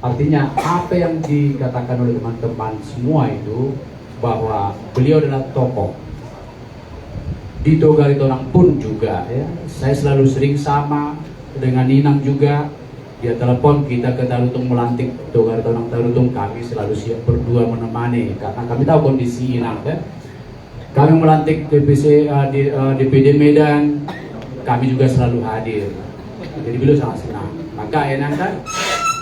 Artinya apa yang dikatakan oleh teman-teman semua itu bahwa beliau adalah tokoh. Di Togaritonang pun juga ya, saya selalu sering sama dengan Inang juga. Dia telepon kita ke Tarutung melantik Togaritonang Tarutung, kami selalu siap berdua menemani karena kami tahu kondisi Inang ya. Kami melantik DPD Medan, kami juga selalu hadir. Jadi beliau sangat senang. Maka enak kan,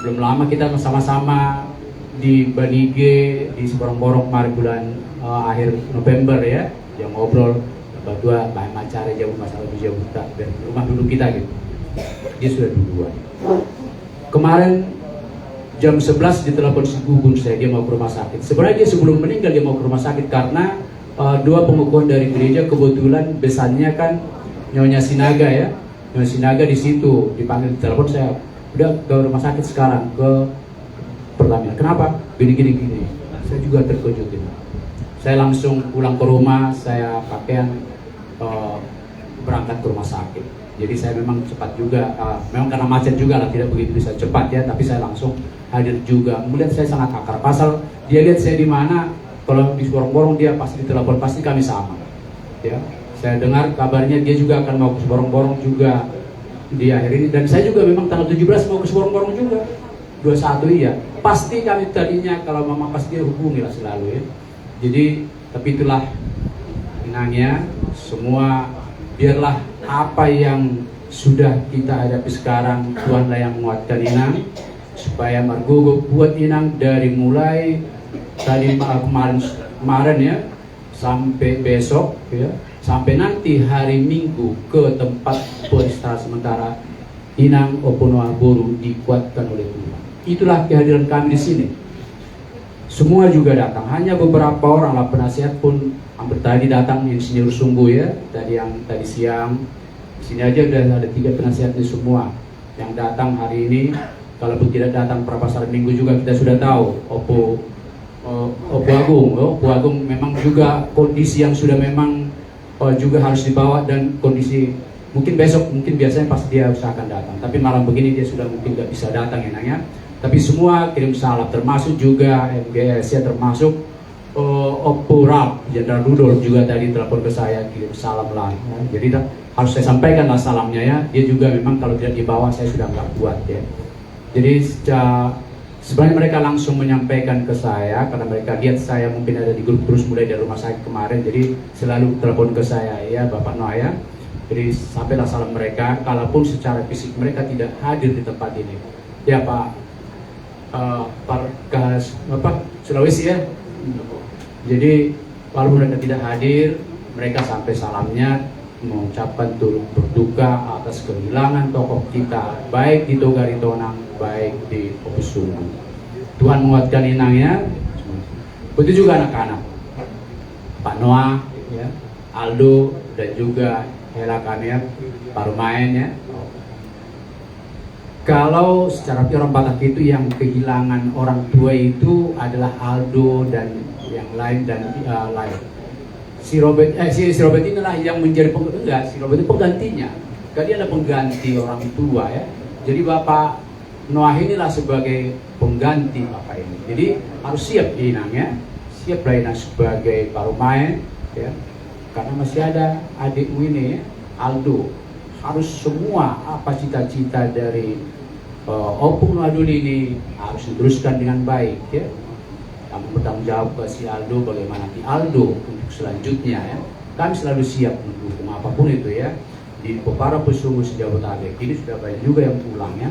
belum lama kita sama-sama di Banige, di Seborong-Borong kemarin bulan akhir November ya, yang ngobrol berdua bahan macara jauh masalah jauh tak dari rumah dulu kita gitu. Dia sudah duluan. Kemarin jam 11 ditelepon si Gugun saya, dia mau ke rumah sakit. Sebenarnya dia sebelum meninggal dia mau ke rumah sakit karena dua pengukuhan dari gereja kebetulan besannya kan Nyonya Sinaga ya. Nyonya Sinaga di situ dipanggil telepon saya, udah ke rumah sakit sekarang ke Pertamina. Kenapa? Gini. Saya juga terkejut ini. Saya langsung pulang ke rumah, saya pakaian berangkat ke rumah sakit. Jadi saya memang cepat juga, memang karena macet juga lah, tidak begitu bisa cepat ya, tapi saya langsung hadir juga. Kemudian saya sangat akrab. Pasal dia lihat saya di mana, kalau di Seborong-Borong dia pasti ditelepon, pasti kami sama. Ya, saya dengar kabarnya dia juga akan mau ke Seborong-Borong juga di akhir ini, dan saya juga memang tanggal 17 mau ke Seborong-Borong juga. 21 iya. Pasti kami tadinya kalau mama pasti dia hubungi lah selalu ya. Jadi tapi itulah inangnya semua, biarlah apa yang sudah kita hadapi sekarang Tuhanlah yang menguatkan Inang supaya Margogo buat Inang dari mulai tadi kemarin ya sampai besok ya, sampai nanti hari Minggu ke tempat peristirahatan sementara Inang Oponoa Boru dikuatkan oleh Tuhan. Itulah kehadiran kami di sini. Semua juga datang, hanya beberapa orang lah penasihat pun hampir tadi datang Insinyur Sumbu ya, tadi siang. Di sini aja udah ada 3 penasihatnya semua yang datang hari ini. Kalaupun tidak datang pada hari Minggu juga kita sudah tahu Opo Agung memang juga kondisi yang sudah memang juga harus dibawa, dan kondisi mungkin besok, mungkin biasanya pasti dia usahakan datang, tapi malam begini dia sudah mungkin nggak bisa datang enaknya. Tapi semua kirim salam, termasuk juga MGS ya, termasuk Oppo Rap, Jenderal Rudolf juga tadi telepon ke saya kirim salam lah. Jadi harus saya sampaikan lah salamnya ya. Dia juga memang kalau tidak dibawa saya sudah nggak kuat ya. Jadi sebenarnya mereka langsung menyampaikan ke saya karena mereka lihat saya mungkin ada di grup terus mulai dari rumah sakit kemarin. Jadi selalu telepon ke saya ya Bapak Noah ya. Jadi sampailah salam mereka, kalaupun secara fisik mereka tidak hadir di tempat ini. Ya Pak Sulawesi ya. Jadi walaupun mereka tidak hadir, mereka sampai salamnya mengucapkan turut berduka atas kehilangan tokoh kita, baik di Togaritonang, baik di Opusungu. Tuhan menguatkan Inangnya. Begitu juga anak-anak, Pak Noah, ya, Aldo, dan juga Hela Kania, Pak Rumain ya. Kalau secara orang Batak itu yang kehilangan orang tua itu adalah Aldo dan yang lain dan lain. Si Robert inilah yang menjadi si Robert itu penggantinya. Kan dia adalah pengganti orang tua ya. Jadi Bapak Noah inilah sebagai pengganti Bapak ini. Jadi harus siap Inang ya. Siap Inang sebagai parumain ya. Karena masih ada adikmu ini ya, Aldo. Harus semua apa cita-cita dari Opung Adul ini harus diteruskan dengan baik ya. Kami bertanggung jawab ke si Aldo bagaimana di Aldo untuk selanjutnya ya. Kami selalu siap mendukung apapun itu ya. Di para pesungu Jabodetabek ini sudah banyak juga yang pulang ya.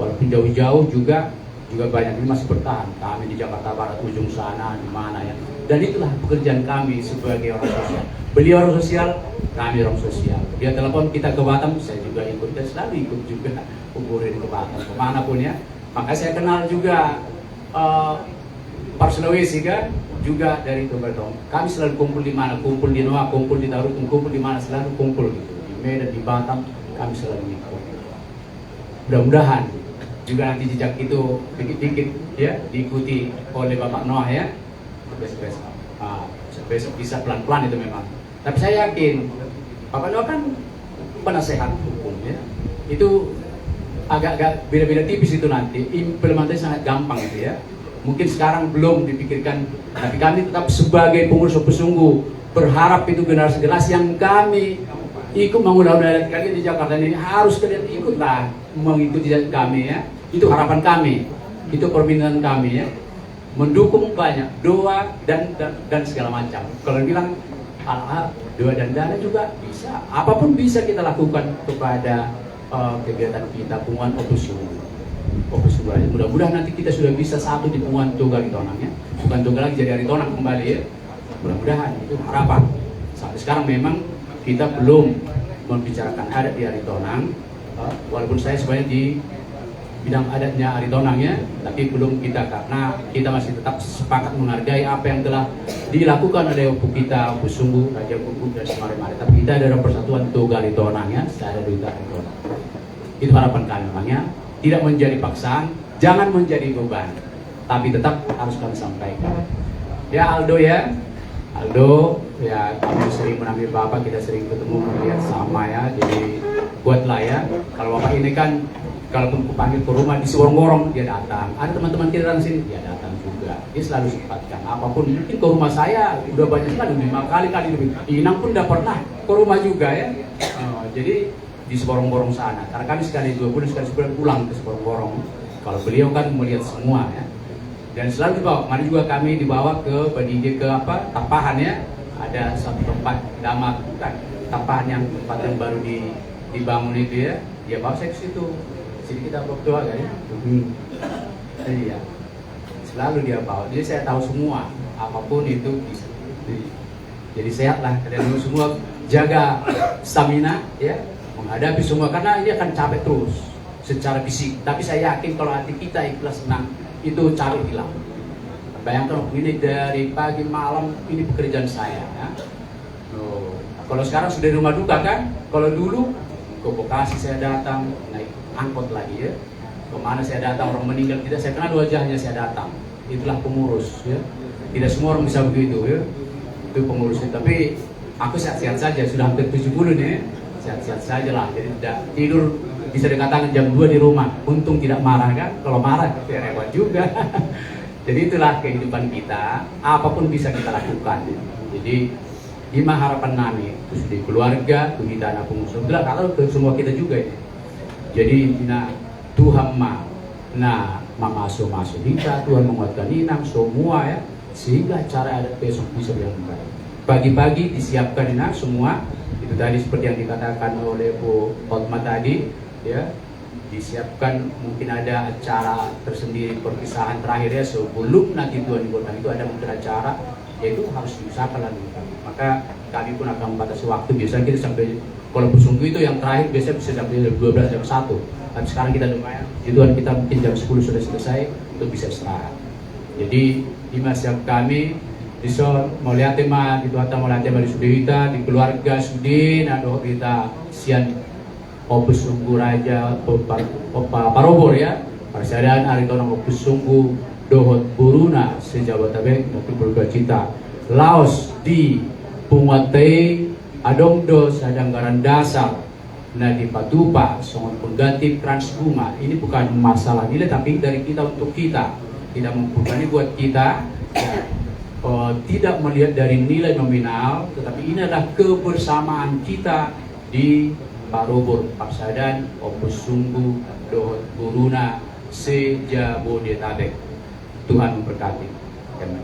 Walaupun jauh-jauh juga banyak yang masih bertahan. Kami di Jakarta Barat ujung sana di mana ya. Dan itulah pekerjaan kami sebagai orang sosial. Beliau orang sosial, kami orang sosial. Dia telepon kita ke Batam, saya juga ikut, dan selalu ikut juga kumpulin ke Batam kemana pun ya. Maka saya kenal juga Pak Sulawesi kan, juga dari Togaritonang. Kami selalu kumpul di mana, kumpul di Noah, kumpul di Tarutung, kumpul di mana, selalu kumpul gitu. Di Medan, di Batam, kami selalu ikut. Mudah-mudahan juga nanti jejak itu dikit-dikit ya diikuti oleh Bapak Noah ya. Besok bisa pelan-pelan itu memang. Tapi saya yakin Bapak Noah kan penasehat hukum ya. Itu agak-agak beda-beda tipis itu nanti. Implementasi sangat gampang gitu ya. Mungkin sekarang belum dipikirkan, tapi kami tetap sebagai pengurus Opus Sungguh berharap itu generasi-generasi yang kami ikut mengundang-undang kalian di Jakarta ini harus kalian ikutlah mengikuti kami ya. Itu harapan kami, itu permintaan kami ya. Mendukung banyak doa dan segala macam. Kalau bilang doa dan dana juga bisa, apapun bisa kita lakukan kepada kegiatan kita penguatan Opus Sungguh. Mudah-mudahan nanti kita sudah bisa satu di penguatan Toga Aritonang ya. Bukan Toga lagi jadi Aritonang kembali ya. Mudah-mudahan itu harapan. Sampai sekarang memang kita belum membicarakan adat di Aritonang, walaupun saya sebenarnya di bidang adatnya Aritonang ya, tapi belum kita, karena kita masih tetap sepakat menghargai apa yang telah dilakukan oleh Opus Sungguh, Raja Bubuk dan Semare-Mare. Tapi kita ada persatuan Toga Aritonang ya, secara Duta Aritonang. Itu harapan kami memangnya, tidak menjadi paksaan, jangan menjadi beban, tapi tetap harus kami sampaikan. Ya Aldo ya, kami sering menambil Bapak, kita sering ketemu melihat sama ya, jadi buatlah ya. Kalau Bapak ini kan, kalaupun kupanggil ke rumah di Sorong-Gorong dia datang, ada teman-teman kita dari sini dia datang juga, dia selalu sempatkan apapun. Mungkin ke rumah saya udah banyak sekali, 5 kali lebih. Inang pun udah pernah ke rumah juga ya. Jadi di Sorong-Gorong sana, karena kami sekali 2 bulan, sekali sebulan pulang ke Sorong-Gorong. Kalau beliau kan melihat semua ya. Dan selalu dibawa, kemarin juga kami dibawa ke Tapahan ya, ada satu tempat Damak, bukan Tapahan yang tempat yang baru dibangun itu ya, dia bawa saya ke situ. Sini kita berdoa kan ya. Iya, selalu dia bawa, jadi saya tahu semua, apapun itu bisa. Jadi sehatlah kalian semua, jaga stamina ya, menghadapi semua, karena ini akan capek terus secara fisik. Tapi saya yakin kalau hati kita ikhlas, senang, itu cari hilang. Bayangkan ini dari pagi malam ini pekerjaan saya ya. Kalau sekarang sudah di rumah duka kan, kalau dulu ke Bekasi saya datang naik angkot lagi ya, kemana saya datang orang meninggal tidak saya kenal wajahnya, saya datang. Itulah pengurus ya, tidak semua orang bisa begitu ya, itu pengurusnya. Tapi aku sehat-sehat saja, sudah hampir 70 nih, sehat-sehat saja lah, jadi tidak tidur bisa dikatakan jam 2 di rumah. Untung tidak marah kan, kalau marah ya repot juga. Jadi itulah kehidupan kita, apapun bisa kita lakukan. Jadi lima harapan nami, terus di keluarga, kita anak pengurus, kalau ke semua kita juga ya. Jadi Tuhan masuk kita, Tuhan menguatkan inang semua ya, sehingga cara adat besok bisa berjalan baik. Pagi-pagi disiapkan inang semua, itu tadi seperti yang dikatakan oleh Bu Hotma tadi ya, disiapkan mungkin ada acara tersendiri perpisahan terakhir ya, sebelum nanti Tuhan dibuatkan itu ada mungkin acara, yaitu harus diusahakan lagi. Maka kami pun akan membatasi waktu, biasanya kita sampai, kalau Sungguh itu yang terakhir biasanya bisa sampai jam 12 jam 1, tapi sekarang kita lumayan, Tuhan kita mungkin jam 10 sudah selesai untuk bisa istirahat. Jadi di masa kami bisa melihat tema di Tuhan, melihat tema di Sudewita, di keluarga Sudin, ada kita sian Opus Sungguh Raja Parobor ya, Persadiaan Aritonang Opus Sungguh Dohot Buruna Sejabat Tabek Mungkin Berduka Cita Laos di Punguatei Adongdo Sadanggaran Dasar Nadi Patupa Songon Pengganti Transbunga. Ini bukan masalah nilai, tapi dari kita untuk kita, tidak membebani buat kita ya. Tidak melihat dari nilai nominal, tetapi ini adalah kebersamaan kita di Parobor Persadiaan Opus Sungguh Dohot Buruna Sejabodetabek. Tuhan memberkati. Amin.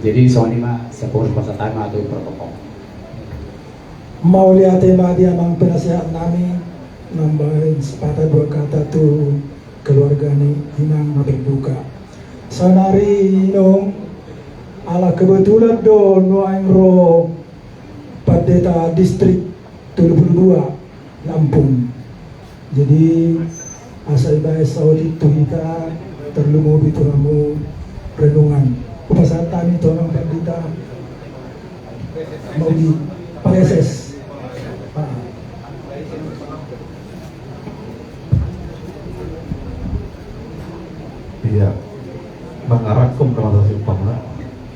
Jadi soalnya sepuluh pasatan atau protokol. Mau lihat tema dia mang penasehat nami nambahin sepatah 2 kata tu keluarga ni inang berbuka. Sanari nong ala kebetulan do nuaing ro Padeta distrik 22 Lampung. Jadi asal bahas saudi tu kita terlalu bituramu renungan. Pasal tani tolong Padeta Maudi Pareses. Iya, mengarakum transaksi umpama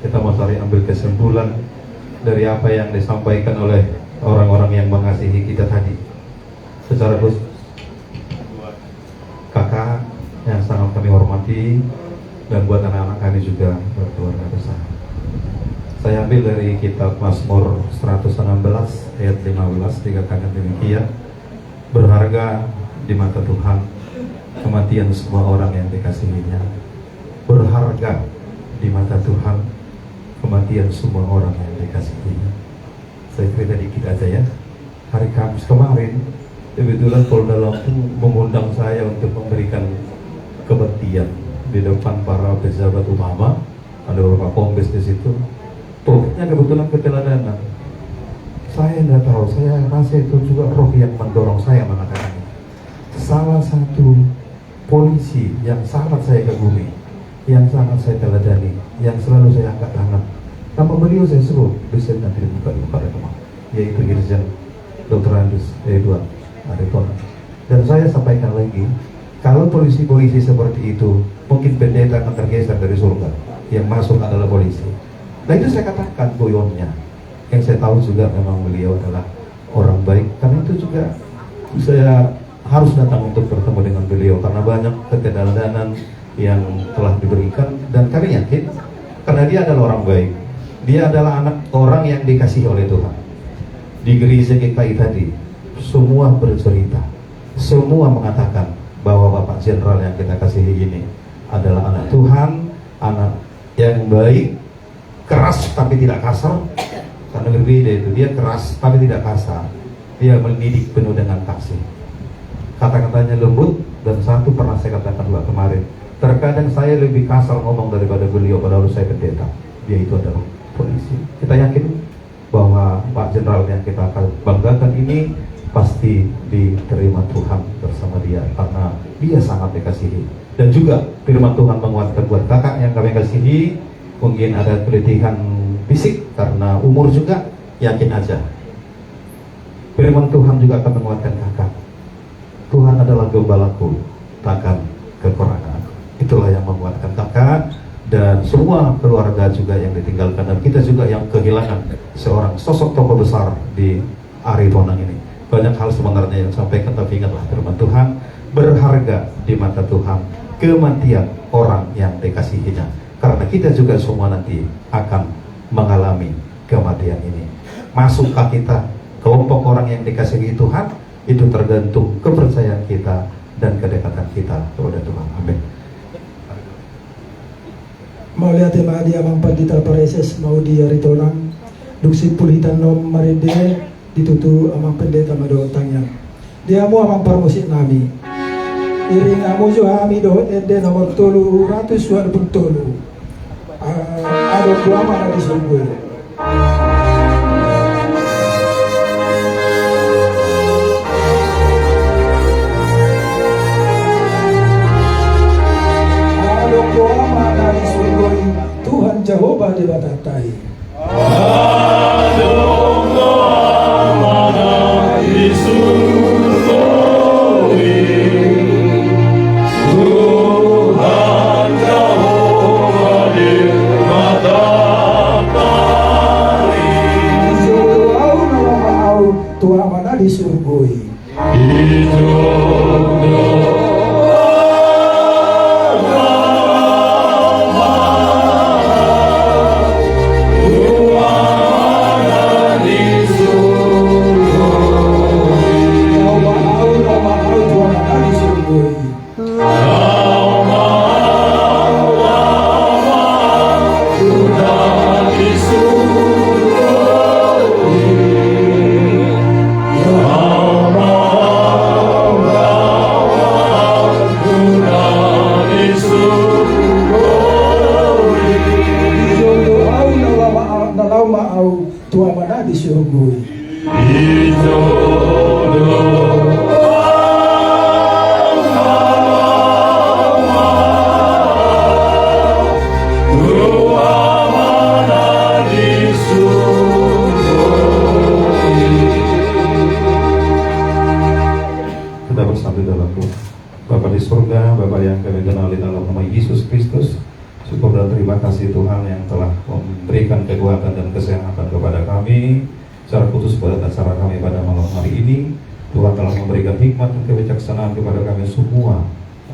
kita mau cari ambil kesimpulan dari apa yang disampaikan oleh orang-orang yang mengasihi kita tadi. Secara khusus kakak yang sangat kami hormati dan buat anak-anak kami juga berkeluarga besar. Saya ambil dari kitab Mazmur 116 ayat 15 dikatakan demikian, berharga di mata Tuhan kematian semua orang yang dikasihinya. Berharga di mata Tuhan kematian semua orang yang dikasihinya. Saya cerita dikit aja ya. Hari Kamis kemarin kebetulan Polda Lampung mengundang saya untuk memberikan kebaktian di depan para pejabat utama. Ada beberapa kombes di situ. Topiknya kebetulan keteladanan. Saya tidak tahu, saya rasa itu juga roh yang mendorong saya mengatakan ini. Salah satu polisi yang sangat saya kagumi, yang sangat saya teladani, yang selalu saya angkat tangan. Nama beliau saya sebut, bisa nanti dibuka di rumah, yaitu Irjen Dr. Andus Edward Ariton. Dan saya sampaikan lagi, kalau polisi-polisi seperti itu, mungkin pendeta akan tergeser dari surga. Yang masuk adalah polisi. Nah itu saya katakan boyonnya. Yang saya tahu juga memang beliau adalah orang baik. Karena itu juga saya harus datang untuk bertemu dengan beliau karena banyak keteladanan yang telah diberikan, dan kami yakin karena dia adalah orang baik. Dia adalah anak orang yang dikasihi oleh Tuhan. Di gereja GKI tadi semua bercerita, semua mengatakan bahwa Bapak Jenderal yang kita kasihi ini adalah anak Tuhan, anak yang baik, keras tapi tidak kasar. Karena berbeda itu, dia keras tapi tidak kasar. Dia mendidik penuh dengan kasih. Kata-katanya lembut, dan satu pernah saya katakan juga kemarin, terkadang saya lebih kasar ngomong daripada beliau padahal saya pendeta. Dia itu adalah polisi. Kita yakin bahwa Pak Jenderal yang kita akan banggakan ini pasti diterima Tuhan bersama dia karena dia sangat dikasihi. Dan juga firman Tuhan menguatkan buat kakak yang kami kasihi, mungkin ada keletihan fisik karena umur juga, yakin aja firman Tuhan juga akan menguatkan kakak. Tuhan adalah gembalaku, takkan kekurangan. Itulah yang menguatkan kakak dan semua keluarga juga yang ditinggalkan, dan kita juga yang kehilangan seorang sosok tokoh besar di Aritonang ini. Banyak hal sebenarnya yang sampaikan, tapi ingatlah firman Tuhan, berharga di mata Tuhan kematian orang yang dikasihinya. Karena kita juga semua nanti akan mengalami kematian ini. Masukkah kita kelompok orang yang dikasihi Tuhan? Itu tergantung kepercayaan kita dan kedekatan kita kepada Tuhan. Amin. Mau lihat dia Amang Pandita Pareses mau di Aritonang duksi pulitan nom marinde ditutu Amang Pendeta Madotangnya. Dia mau Amang Parmusik nami. Iring amu jo ami do ede nomor tolu ratus suar tolu. Ada dua mana di sungguh. Ada dua mana di sungguh. Tuhan Jehovah di batatai. Ada dua mana di sungguh. Tuhan mana di surga. Tuhan mana di surga. yang kami kenal di dalam nama Yesus Kristus. Syukur dan terima kasih Tuhan yang telah memberikan kekuatan dan kesehatan kepada kami, secara khusus pada acara kami pada malam hari ini. Tuhan telah memberikan hikmat dan kebijaksanaan kepada kami semua,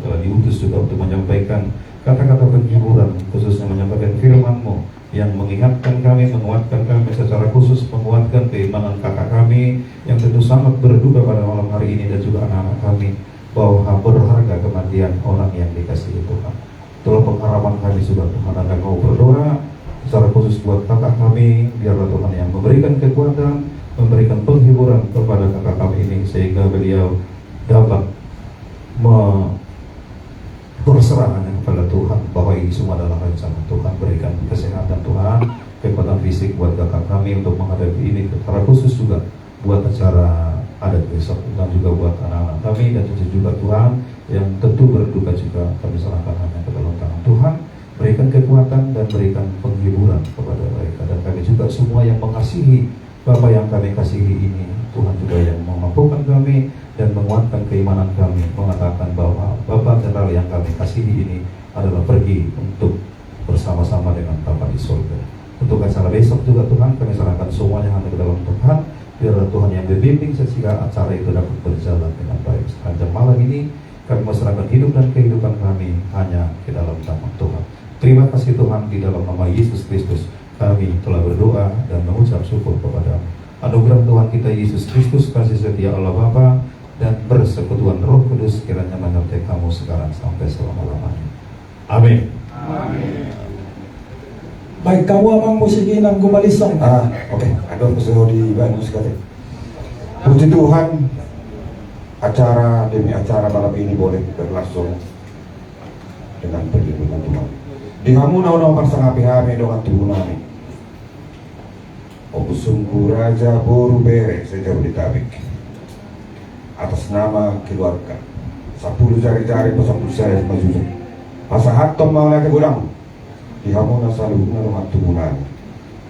telah diutus juga untuk menyampaikan kata-kata penghiburan, khususnya menyampaikan firman-Mu yang mengingatkan kami, menguatkan kami, secara khusus menguatkan keimanan kakak kami yang tentu sangat berduka pada malam hari ini, dan juga anak-anak kami, bahwa berharga kematian orang yang dikasihi Tuhan. Itulah pengharapan kami juga Tuhan, dan mau berdoa secara khusus buat kakak kami, biarlah Tuhan yang memberikan kekuatan, memberikan penghiburan kepada kakak kami ini, sehingga beliau dapat berserah kepada Tuhan bahwa ini semua adalah rencana Tuhan. Berikan kesehatan Tuhan, kekuatan fisik buat kakak kami untuk menghadapi ini, secara khusus juga buat acara adat besok, dan juga buat anak-anak kami, dan juga Tuhan yang tentu berduka juga kami serahkan hanya ke dalam tangan Tuhan. Berikan kekuatan dan berikan penghiburan kepada mereka, dan kami juga semua yang mengasihi Bapa yang kami kasihi ini, Tuhan juga yang memampukan kami dan menguatkan keimanan kami, mengatakan bahwa Bapa Jenderal yang kami kasihi ini adalah pergi untuk bersama-sama dengan Bapa di surga. Untuk acara besok juga Tuhan, kami serahkan semuanya hanya ke dalam Tuhan. Biarlah Tuhan yang membimbing sehingga acara itu dapat berjalan dengan baik. Sepanjang malam ini kami serahkan hidup dan kehidupan kami hanya ke dalam nama Tuhan. Terima kasih Tuhan, di dalam nama Yesus Kristus kami telah berdoa dan mengucap syukur kepada anugerah Tuhan kita Yesus Kristus, kasih setia Allah Bapa, dan persekutuan Roh Kudus kiranya menyertai kamu sekarang sampai selama-lamanya. Amin. Baik, kamu amang musiki nang gumalisang. Oke. Aduh, kesuhu di Bandung sekali. Puji Tuhan, acara demi acara malam ini boleh berlangsung dengan perlindungan Tuhan. Di kamu naon parsang api-api dengan tubuh nami. Obusungku Raja Boru Bere sejauh di Tabik. Atas nama keluarga 10 jari-jari pasang saya majunya. Pasahat tom mau lagi gudang. Di kamu nasalu dengan tubuh nami.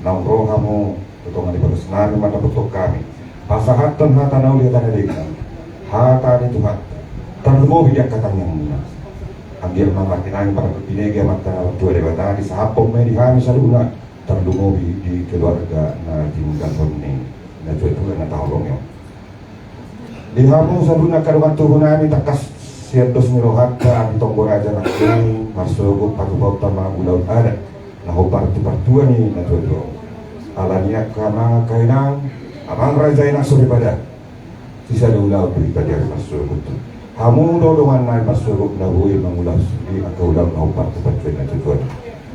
Nang roh kamu tutongan di persenani mata betok kami. Pasahat tom hata nau lihat ada dengan. Hata di Tuhan. Terlemo bidak katanya muna. Ambil mama tinang pada pinega mata tua dewata di sahapom di kami saluna. Terlemo di keluarga na tinggal ini. Na tua itu na tolong yo. Di kamu saluna karuan tubuh nami takas siatos nirohat ka di Tonggor Raja nakini masuk patu-patu tama ulau ada. Nah partu-partuan ni na tua itu. Alania kama kainang amang raja yang suri pada. Sisa ulau berita dia masuk itu. Kamu dorongan naik masuk na buih mengulas di atau ulau na partu-partuan na tua.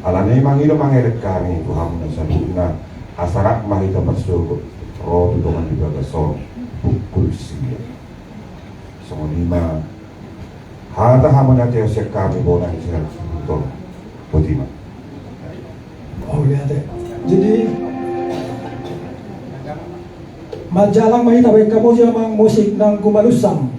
Alani mangido mangelet kami Tuhan na saluna asarak mahita masuk roh dorongan di bagasong pukul siya. Semua lima hata hamon natin siya kami bonan siya ito putima. Oh lihat ya. Jadi majalang mahita baik kamu siya mang musik nang gumalusang.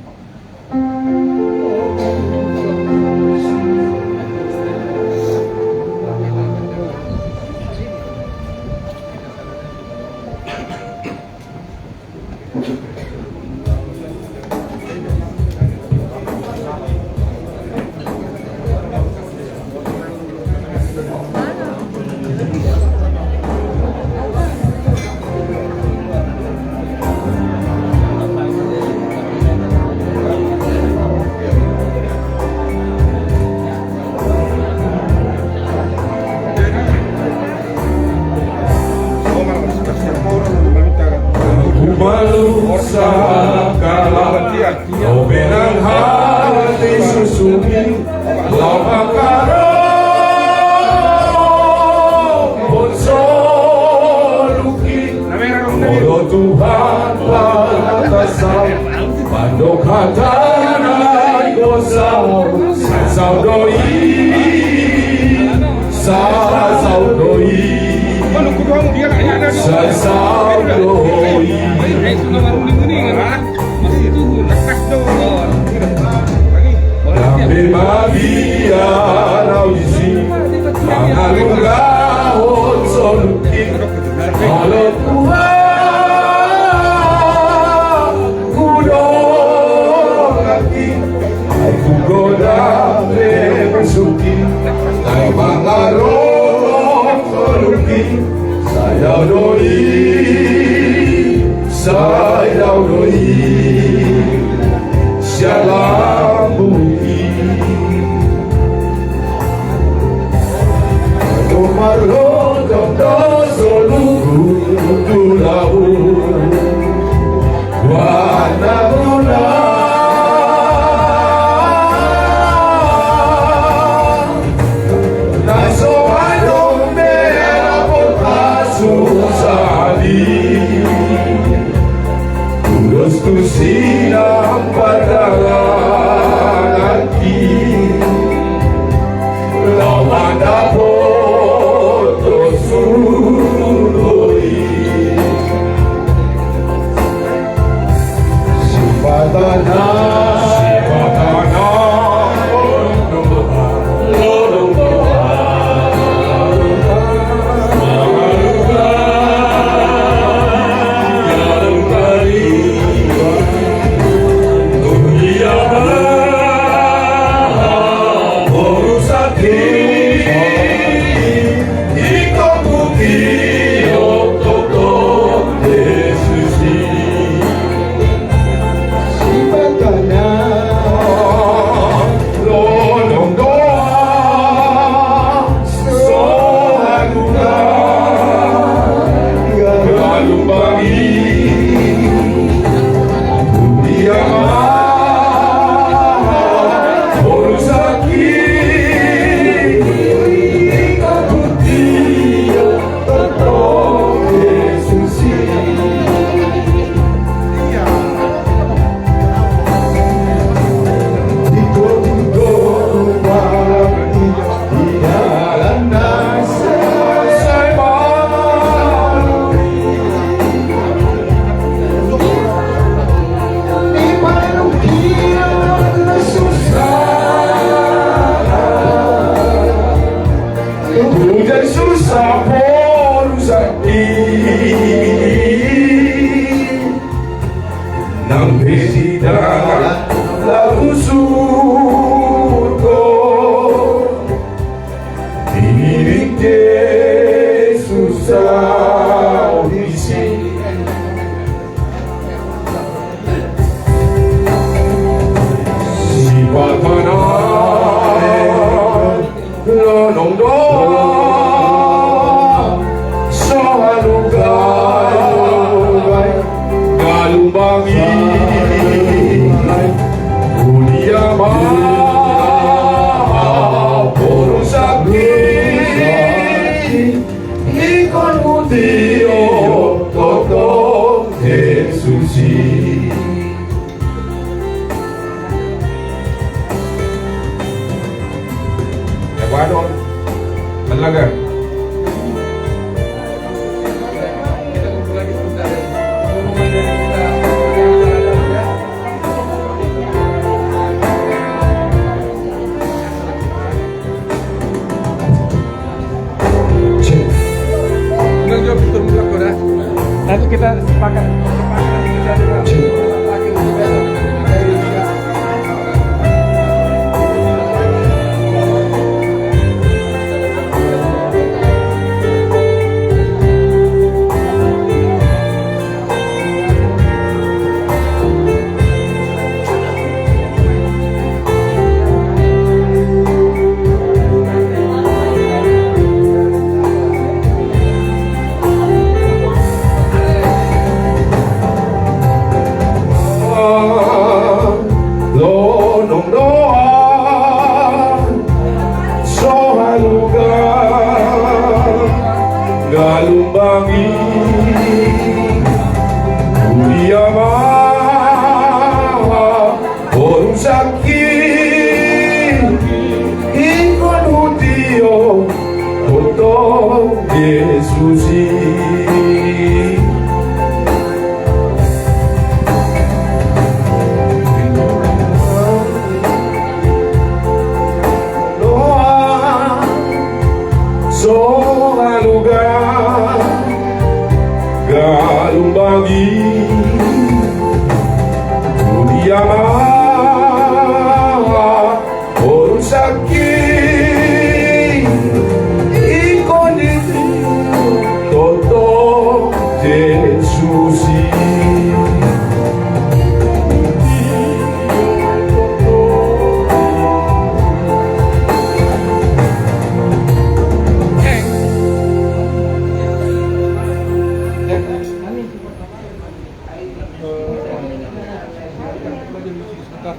Kau benang hati susumi lama karo bonsoluki Odo Tuhan pantasau Pando katana gosau Sasau doi Sasau doi Sasau doi Tapi Maria Raisi Mangalunggahon soluki Kalau Tuhan Kudong lagi Aku godang Saya doi Shalom bumi Tomaro kata seluruh pulau Wana guna Naso ano mera potasu sali Terus tu silang padaran hati Lawan dapur terus surui Sifatana Lorong doa Nanti kita sepakat. Kak.